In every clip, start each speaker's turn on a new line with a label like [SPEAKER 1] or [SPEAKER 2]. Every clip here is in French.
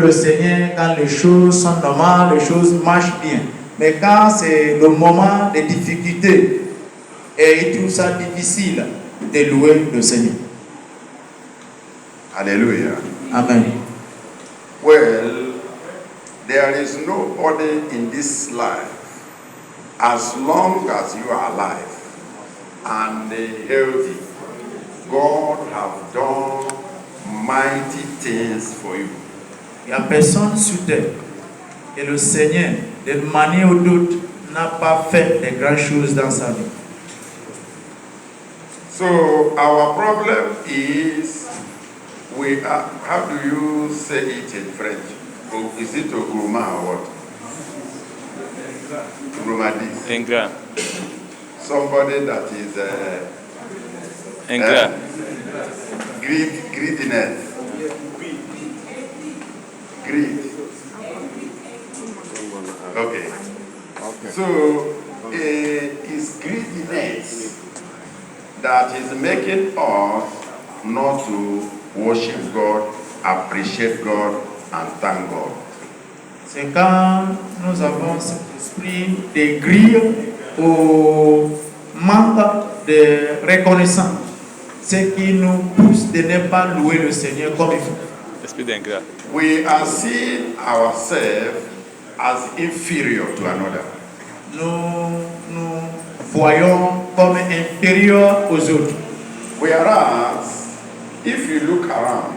[SPEAKER 1] Le Seigneur, quand les choses sont normales, les choses marchent bien. Mais quand c'est le moment des difficultés, et il trouve ça difficile de louer le Seigneur.
[SPEAKER 2] Hallelujah.
[SPEAKER 1] Amen.
[SPEAKER 2] Well, there is nobody in this life, as long as you are alive and healthy, God have done mighty things for you.
[SPEAKER 1] Il n'y a personne sur terre. Et le Seigneur, d'une manière ou d'autre, n'a pas fait de grandes choses dans sa vie.
[SPEAKER 2] So our problem is, we are, how do you say it in French? Or is it Ogruma or what? Ogrumadis.
[SPEAKER 3] Ingrat.
[SPEAKER 2] Somebody that is
[SPEAKER 3] Ingrat.
[SPEAKER 2] greediness. Greed. Okay. So it's greediness that is making us not to worship God, appreciate God, and thank God.
[SPEAKER 1] C'est quand nous avons cet esprit de grille au manque de reconnaissance, ce qui nous pousse de ne pas louer le Seigneur comme il faut.
[SPEAKER 3] Esprit d'ingrat.
[SPEAKER 2] We are seeing ourselves as inferior to another.
[SPEAKER 1] Nous voyons comme inférieurs aux autres.
[SPEAKER 2] Whereas, if you look around,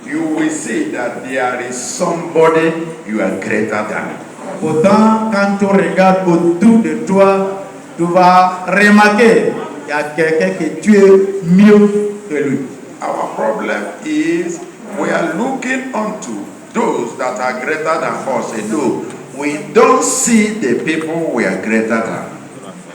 [SPEAKER 2] you will see that there is somebody you are greater than.
[SPEAKER 1] Pourtant, quand tu regardes autour de toi, tu vas remarquer qu'il y a quelqu'un que tu es mieux que lui.
[SPEAKER 2] Our problem is we are looking unto those that are greater than us alone. We don't see the people we are greater than.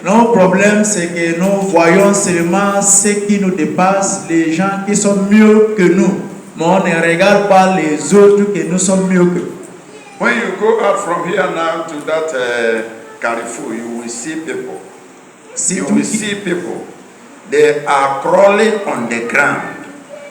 [SPEAKER 1] Notre problème, c'est que nous voyons seulement ceux qui nous dépassent, les gens qui sont mieux que nous. Mais on ne regarde pas les autres que nous sommes mieux que.
[SPEAKER 2] When you go out from here now to that Carrefour, you will see people. You will see people. They are crawling on the ground.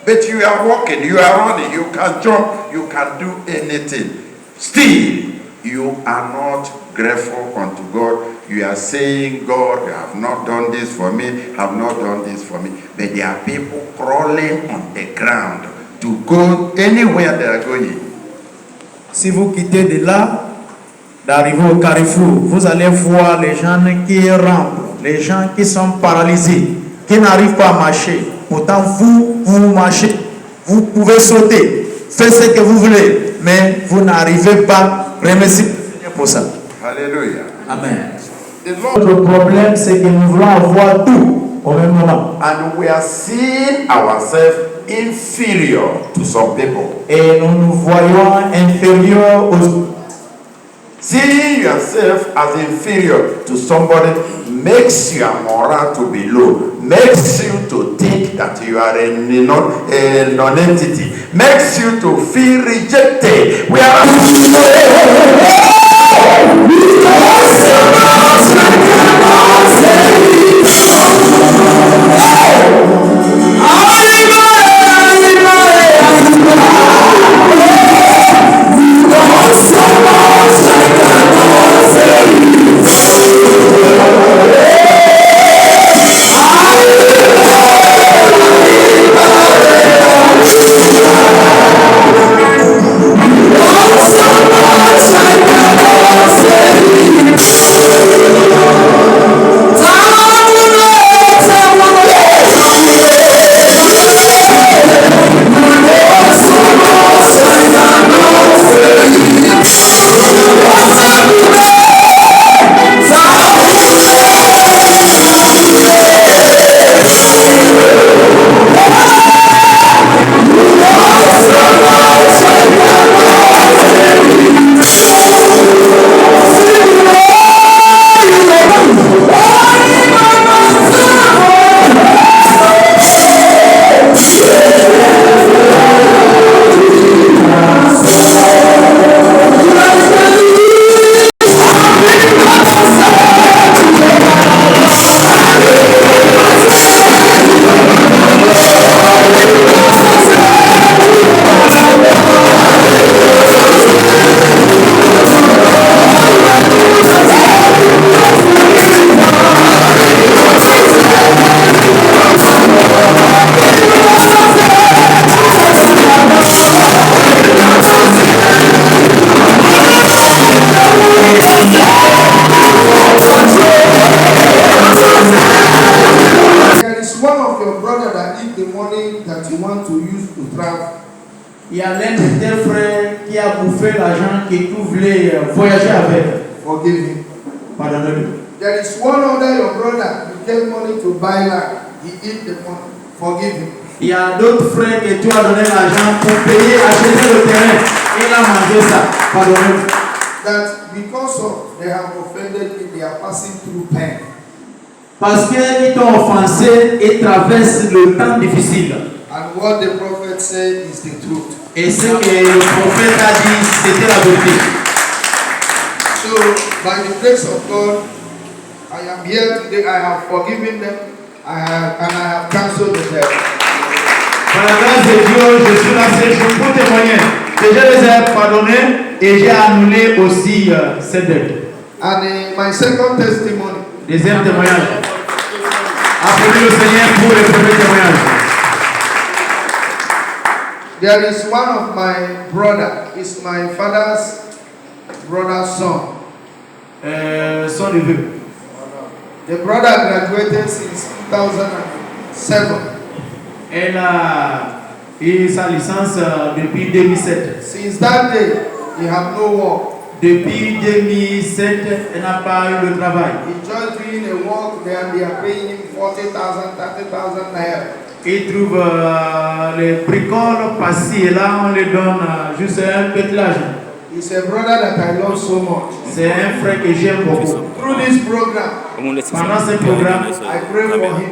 [SPEAKER 2] But you are walking, you are running, you can jump, you can do anything. Still, you are not grateful unto God. You are saying, God, you have not done this for me, have not done this for me. But there are people crawling on the ground to go anywhere they are going.
[SPEAKER 1] Si vous quittez de là, d'arriver au Carrefour, vous allez voir les gens qui rampent, les gens qui sont paralysés, qui n'arrivent pas à marcher. Pourtant, vous marchez, vous pouvez sauter, faites ce que vous voulez, mais vous n'arrivez pas. Remerciez le Seigneur pour ça.
[SPEAKER 2] Hallelujah.
[SPEAKER 1] Amen.
[SPEAKER 2] The
[SPEAKER 1] Le
[SPEAKER 2] Lord,
[SPEAKER 1] problème, c'est que nous voulons avoir tout au même moment.
[SPEAKER 2] and we are seeing ourselves inferior to some people.
[SPEAKER 1] Et nous nous voyons inférieurs aux autres.
[SPEAKER 2] Seeing yourself as inferior to somebody makes your moral to be low, makes you to think that you are a non-entity, makes you to feel rejected. We are
[SPEAKER 4] Time
[SPEAKER 1] l'un de tes frères qui a bouffé l'argent que tu voulais voyager avec.
[SPEAKER 3] Forgive him.
[SPEAKER 1] Pardonne-le.
[SPEAKER 3] There is one other your brother. You get money to buy land. He eat the money. Forgive him.
[SPEAKER 1] Il y a d'autres frères que tu as donné l'argent pour payer, acheter le terrain. Il a mangé ça. Pardonne-le.
[SPEAKER 3] That because of they have offended me, they are passing through pain.
[SPEAKER 1] Parce qu'ils t'ont offensé et traversent le temps difficile.
[SPEAKER 3] And what the prophet said is the truth.
[SPEAKER 1] Et ce que le prophète a dit, c'était la vérité.
[SPEAKER 3] So, by the grace of God, I am here today. I have forgiven them. I have cancelled the debt.
[SPEAKER 1] Par la grâce de Dieu, je suis là ce jour pour témoigner que je les ai pardonnés et j'ai annulé aussi cette dette.
[SPEAKER 3] And my second testimony.
[SPEAKER 1] Deuxième témoignage. Applaudissez le Seigneur pour le premier témoignage.
[SPEAKER 3] There is one of my brother. It's my father's brother's son.
[SPEAKER 1] Son neveu.
[SPEAKER 3] The brother graduated since 2007.
[SPEAKER 1] Elle a eu sa licence depuis 2007.
[SPEAKER 3] Since that day, he have no work.
[SPEAKER 1] Depuis 2007, elle n'a pas eu le travail.
[SPEAKER 3] He just doing a work there. They are paying him 40,000, 30,000 naira.
[SPEAKER 1] Il trouve les bricoles par-ci et là, on lui donne juste un petit argent.
[SPEAKER 3] He's a brother that I love so much.
[SPEAKER 1] C'est un frère que j'aime beaucoup.
[SPEAKER 3] Through this program,
[SPEAKER 1] Pendant ce programme,
[SPEAKER 3] I pray for him.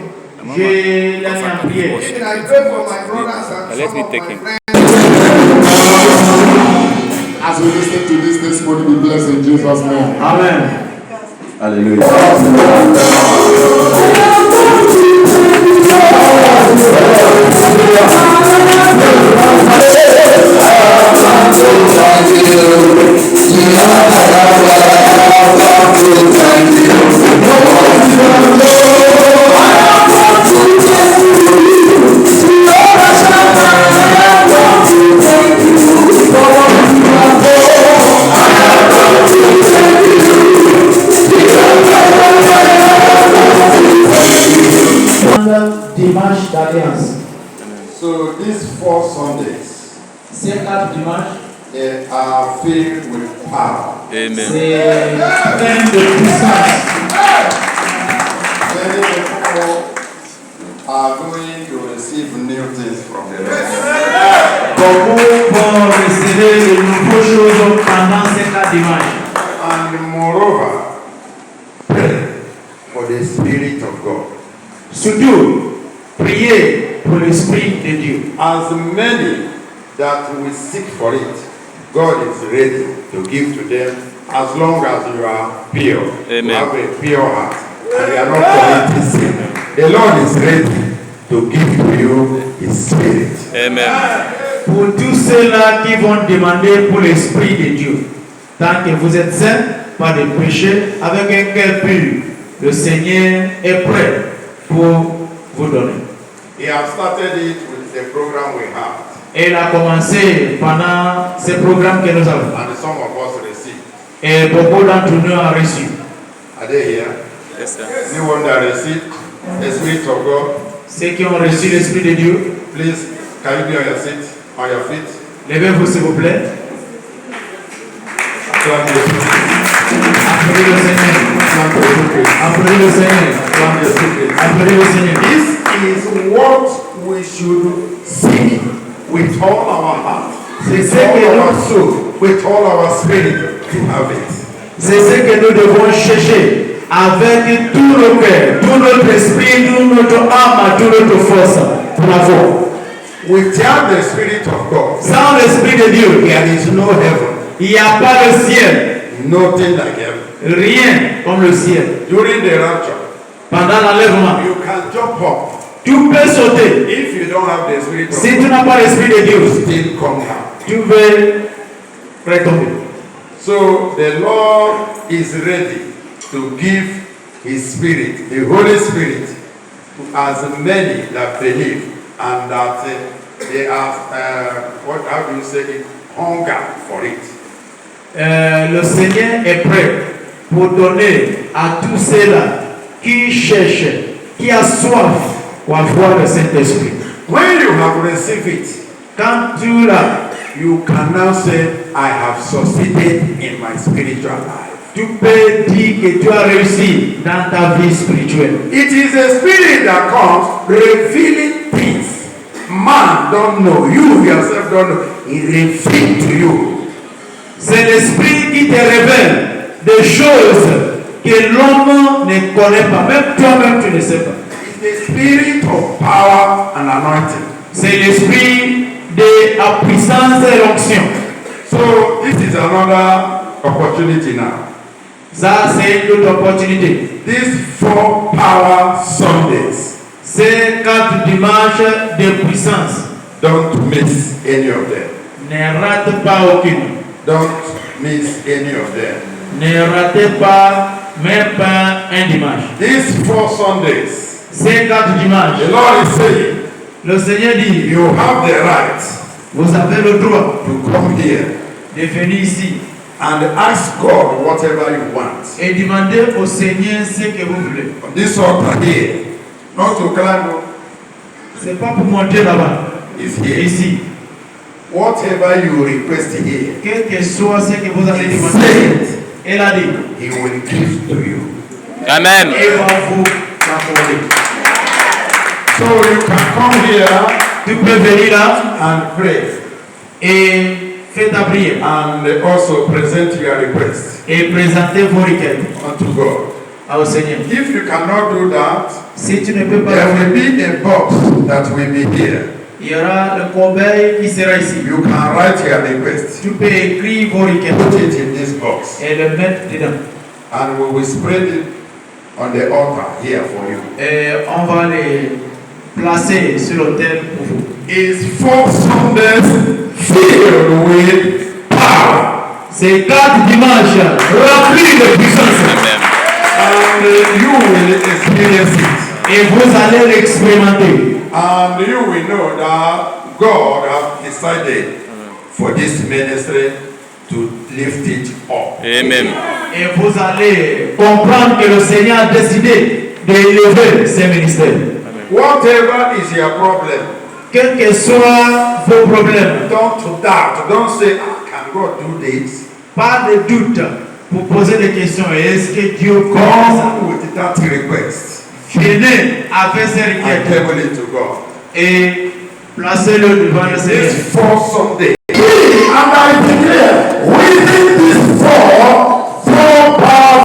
[SPEAKER 1] je l'ai mis en prière.
[SPEAKER 3] Even I pray for my brothers and
[SPEAKER 4] Let
[SPEAKER 3] some
[SPEAKER 4] me
[SPEAKER 3] of
[SPEAKER 4] take
[SPEAKER 3] my
[SPEAKER 4] him.
[SPEAKER 3] friends.
[SPEAKER 5] As we listen to this testimony, be blessed in Jesus' name.
[SPEAKER 1] Amen.
[SPEAKER 5] Hallelujah.
[SPEAKER 1] Dimanche d'alliance.
[SPEAKER 2] So these 4 Sundays,
[SPEAKER 1] Ces 4 dimanches,
[SPEAKER 2] they are filled with power.
[SPEAKER 4] Amen.
[SPEAKER 1] c'est plein de puissance.
[SPEAKER 2] Many people are going to receive new things from the Lord.
[SPEAKER 1] Beaucoup vont recevoir de nouvelles choses pendant ces 4 dimanches.
[SPEAKER 2] And moreover, pray for the Spirit of God.
[SPEAKER 1] Surtout, priez pour l'Esprit de Dieu.
[SPEAKER 2] As many that will seek for it, God is ready to give to them as long as you are pure.
[SPEAKER 4] Amen.
[SPEAKER 2] You have a pure heart and you are not committing sin. The Lord is ready to give to you His Spirit.
[SPEAKER 4] Amen.
[SPEAKER 1] Pour tous ceux-là qui vont demander pour l'Esprit de Dieu, tant que vous êtes saints, pas de péché, avec un cœur pur, le Seigneur est prêt pour vous donner.
[SPEAKER 2] He has started it with the program we have,
[SPEAKER 1] Et il a commencé pendant ce programme que nous avons.
[SPEAKER 2] and some of us received.
[SPEAKER 1] Et beaucoup d'entre nous ont reçu.
[SPEAKER 2] Are they here?
[SPEAKER 4] Yes, sir.
[SPEAKER 2] Anyone that received the Spirit of God,
[SPEAKER 1] Ceux qui ont reçu l'Esprit de Dieu,
[SPEAKER 2] please, can you be on your seat, on your feet?
[SPEAKER 1] levez-vous s'il vous plaît.
[SPEAKER 2] Clap your feet.
[SPEAKER 1] Applaudissez le Seigneur.
[SPEAKER 2] Clap your feet.
[SPEAKER 1] Applaudissez le Seigneur.
[SPEAKER 2] Clap your feet.
[SPEAKER 1] Applaudissez le Seigneur.
[SPEAKER 2] This is what we should seek with all our heart,
[SPEAKER 1] C'est
[SPEAKER 2] with
[SPEAKER 1] ce que
[SPEAKER 2] all our
[SPEAKER 1] nous,
[SPEAKER 2] soul, with all our spirit to have it.
[SPEAKER 1] c'est ce que nous devons chercher avec tout le cœur, tout notre esprit, toute notre âme, toute notre force pour l'avoir.
[SPEAKER 2] Without the Spirit of God,
[SPEAKER 1] Sans l'Esprit de Dieu,
[SPEAKER 2] there is no heaven,
[SPEAKER 1] il n'y a pas le ciel,
[SPEAKER 2] nothing like heaven.
[SPEAKER 1] rien comme le ciel.
[SPEAKER 2] During the rapture,
[SPEAKER 1] Pendant l'enlèvement,
[SPEAKER 2] you can jump up.
[SPEAKER 1] tu peux sauter.
[SPEAKER 2] If you don't have the Spirit of
[SPEAKER 1] Si tu
[SPEAKER 2] God,
[SPEAKER 1] n'as pas l'Esprit de Dieu,
[SPEAKER 2] still come down.
[SPEAKER 1] tu veux retomber.
[SPEAKER 2] So the Lord is ready to give His Spirit, the Holy Spirit, to as many that believe and that they have, how do you say it, hunger for it.
[SPEAKER 1] Le Seigneur est prêt pour donner à tous ceux-là qui cherchent, qui a soif pour avoir le Saint-Esprit.
[SPEAKER 2] When you have received it,
[SPEAKER 1] Quand tu l'as
[SPEAKER 2] you can now say, I have succeeded in my spiritual life.
[SPEAKER 1] Tu peux dire que tu as réussi dans ta vie spirituelle.
[SPEAKER 2] It is a spirit that comes revealing things man don't know, you yourself don't know. He reveals to you.
[SPEAKER 1] C'est l'esprit qui te révèle des choses que l'homme ne connaît pas, même toi-même tu ne sais pas.
[SPEAKER 2] It's the spirit of power and anointing.
[SPEAKER 1] C'est l'esprit de la puissance et l'onction.
[SPEAKER 2] So this is another opportunity now.
[SPEAKER 1] Ça, c'est une autre opportunité.
[SPEAKER 2] These 4 power Sundays,
[SPEAKER 1] C'est 4 dimanches de puissance.
[SPEAKER 2] don't miss any of them.
[SPEAKER 1] Ne rate pas aucune.
[SPEAKER 2] Don't miss any of them.
[SPEAKER 1] Ne ratez pas, même pas un dimanche.
[SPEAKER 2] These 4 Sundays,
[SPEAKER 1] Ces 4 dimanches,
[SPEAKER 2] the Lord is saying,
[SPEAKER 1] le Seigneur dit,
[SPEAKER 2] you have the right
[SPEAKER 1] vous avez le droit
[SPEAKER 2] to come here
[SPEAKER 1] de venir ici
[SPEAKER 2] and ask God whatever you want.
[SPEAKER 1] et demander au Seigneur ce que vous voulez.
[SPEAKER 2] On this altar here, not to climb,
[SPEAKER 1] C'est pas pour monter là-bas,
[SPEAKER 2] is here.
[SPEAKER 1] ici.
[SPEAKER 2] Whatever you request here,
[SPEAKER 1] Quel que soit ce que vous allez
[SPEAKER 2] He
[SPEAKER 1] demander,
[SPEAKER 2] said,
[SPEAKER 1] elle a dit,
[SPEAKER 2] He will give to you.
[SPEAKER 4] Amen.
[SPEAKER 1] et va vous l'accorder.
[SPEAKER 2] So you can come here
[SPEAKER 1] Tu peux venir là
[SPEAKER 2] and pray
[SPEAKER 1] et faire ta prière
[SPEAKER 2] and also present your request
[SPEAKER 1] et présenter vos requêtes
[SPEAKER 2] unto God.
[SPEAKER 1] au Seigneur.
[SPEAKER 2] If you cannot do that,
[SPEAKER 1] Si tu ne peux pas
[SPEAKER 2] there
[SPEAKER 1] le faire,
[SPEAKER 2] will be a box that will be here.
[SPEAKER 1] il y aura le corbeil qui sera ici.
[SPEAKER 2] You can write your request,
[SPEAKER 1] Tu peux écrire vos
[SPEAKER 2] put
[SPEAKER 1] requêtes
[SPEAKER 2] it in this box,
[SPEAKER 1] et le mettre dedans.
[SPEAKER 2] and we will spread it on the altar here for you.
[SPEAKER 1] Et on va les placer sur l'autel pour vous.
[SPEAKER 2] It's 4 Sundays filled with power,
[SPEAKER 1] C'est 4 dimanches remplis de puissance.
[SPEAKER 4] Amen.
[SPEAKER 2] and you will experience it.
[SPEAKER 1] Et vous allez l'expérimenter.
[SPEAKER 2] And you will know that God has decided for this ministry to lift it up.
[SPEAKER 4] Amen.
[SPEAKER 1] Et vous allez comprendre que le Seigneur a décidé d'élever ces ministères.
[SPEAKER 2] Whatever is your problem,
[SPEAKER 1] Quels que soient vos problèmes,
[SPEAKER 2] don't doubt. Don't say, can God do this?
[SPEAKER 1] pas de doute pour poser des questions. Est-ce que Dieu peut faire ça?
[SPEAKER 2] Come with that request
[SPEAKER 1] Venez avec ces
[SPEAKER 2] and
[SPEAKER 1] requêtes
[SPEAKER 2] table it to God.
[SPEAKER 1] et placez-le devant le Seigneur.
[SPEAKER 2] This 4 Sunday,